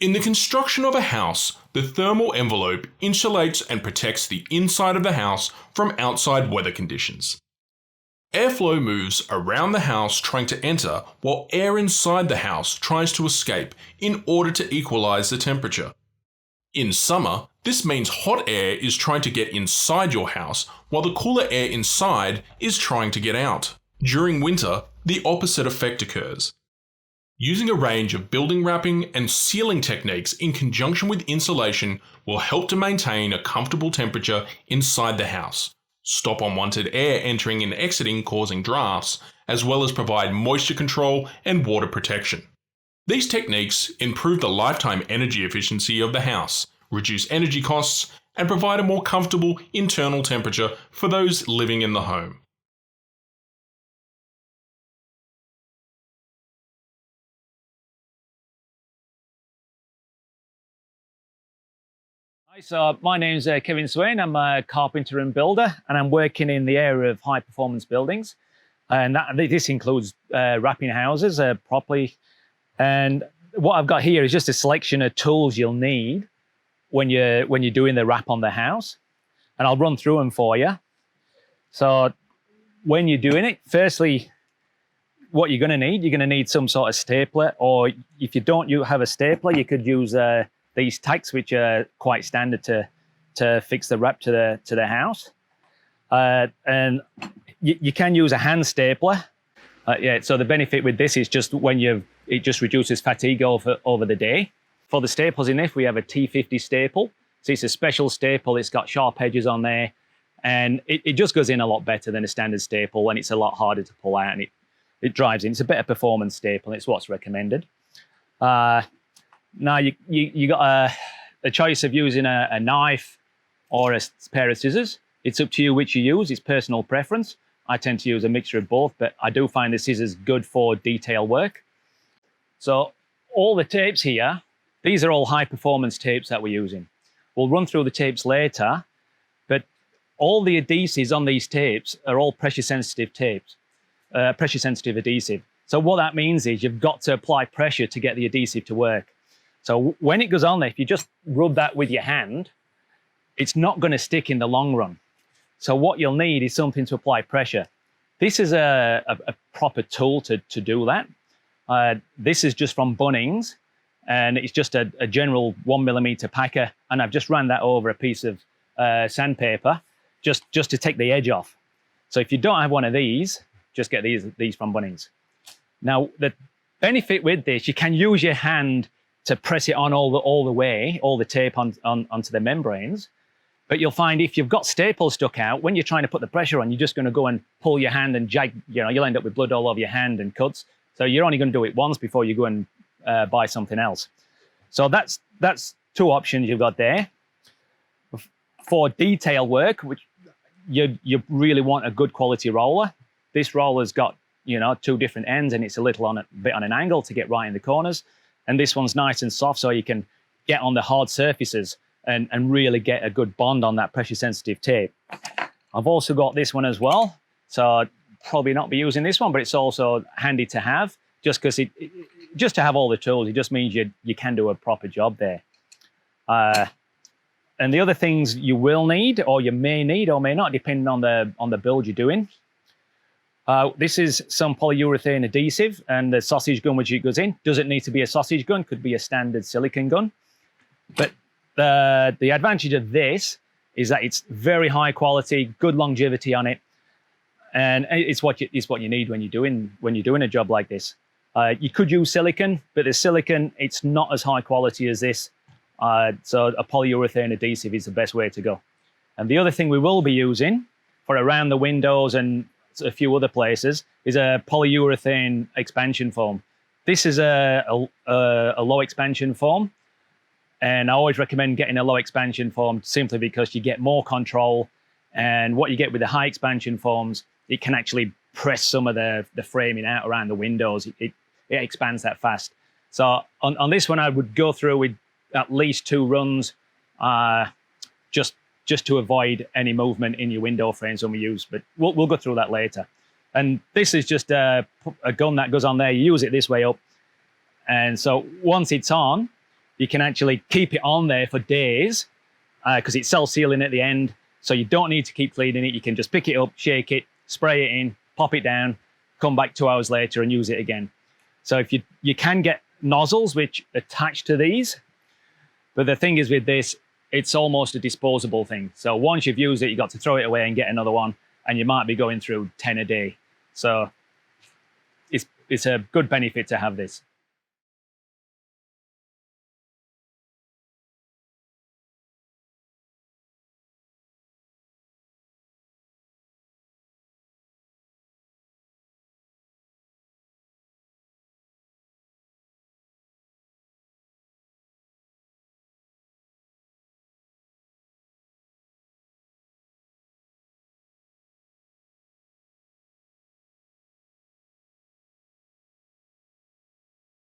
In the construction of a house, the thermal envelope insulates and protects the inside of the house from outside weather conditions. Airflow moves around the house trying to enter, while air inside the house tries to escape in order to equalize the temperature. In summer, this means hot air is trying to get inside your house, while the cooler air inside is trying to get out. During winter, the opposite effect occurs. Using a range of building wrapping and sealing techniques in conjunction with insulation will help to maintain a comfortable temperature inside the house, stop unwanted air entering and exiting causing drafts, as well as provide moisture control and water protection. These techniques improve the lifetime energy efficiency of the house, reduce energy costs, and provide a more comfortable internal temperature for those living in the home. Hi, so my name's Kevin Swain. I'm a carpenter and builder, and I'm working in the area of high performance buildings. And this includes wrapping houses properly. And what I've got here is just a selection of tools you'll need when you're doing the wrap on the house. And I'll run through them for you. So when you're doing it, firstly, what you're going to need some sort of stapler, or if you don't have a stapler, you could use these tacks, which are quite standard to fix the wrap to the house. And you can use a hand stapler. So the benefit with this is just it just reduces fatigue over the day. For the staples in this, we have a T50 staple. So it's a special staple. It's got sharp edges on there, and it just goes in a lot better than a standard staple, and it's a lot harder to pull out, and it drives in. It's a better performance staple. It's what's recommended. Now you got a choice of using a knife or a pair of scissors. It's up to you which you use. It's personal preference. I tend to use a mixture of both, but I do find the scissors good for detail work. So all the tapes here, these are all high performance tapes that we're using. We'll run through the tapes later, but all the adhesives on these tapes are all pressure sensitive tapes, pressure sensitive adhesive. So what that means is you've got to apply pressure to get the adhesive to work. So when it goes on there, if you just rub that with your hand, it's not going to stick in the long run. So what you'll need is something to apply pressure. This is a proper tool to do that. This is just from Bunnings, and it's just a general 1mm packer, and I've just ran that over a piece of sandpaper just to take the edge off. So if you don't have one of these, just get these from Bunnings. Now, the benefit with this, you can use your hand to press it on all the tape onto the membranes. But you'll find if you've got staples stuck out, when you're trying to put the pressure on, you're just going to go and pull your hand and you'll end up with blood all over your hand and cuts. So you're only going to do it once before you go and buy something else. So that's two options you've got there. For detail work, which you really want a good quality roller. This roller's got two different ends, and it's a bit on an angle to get right in the corners. And this one's nice and soft, so you can get on the hard surfaces and really get a good bond on that pressure sensitive tape. I've also got this one as well, so I'd probably not be using this one, but it's also handy to have, just because just to have all the tools. It just means you can do a proper job there. And the other things you will need, or you may need or may not, depending on the build you're doing. This is some polyurethane adhesive, and the sausage gun which it goes in doesn't need to be a sausage gun, could be a standard silicone gun. But the advantage of this is that it's very high quality, good longevity on it, and it's what you need when you're doing a job like this. You could use silicone, but the silicone, it's not as high quality as this. So a polyurethane adhesive is the best way to go. And the other thing we will be using for around the windows and a few other places is a polyurethane expansion foam. This is a low expansion foam, and I always recommend getting a low expansion foam simply because you get more control, and what you get with the high expansion foams, it can actually press some of the framing out around the windows. It expands that fast. So on this one, I would go through with at least 2 runs, just to avoid any movement in your window frames when we use, but we'll go through that later. And this is just a gun that goes on there. You use it this way up. And so once it's on, you can actually keep it on there for days because it's self-sealing at the end. So you don't need to keep cleaning it. You can just pick it up, shake it, spray it in, pop it down, come back 2 hours later and use it again. So if you can get nozzles which attach to these, but the thing is with this, it's almost a disposable thing. So once you've used it, you've got to throw it away and get another one, and you might be going through 10 a day. So it's a good benefit to have this.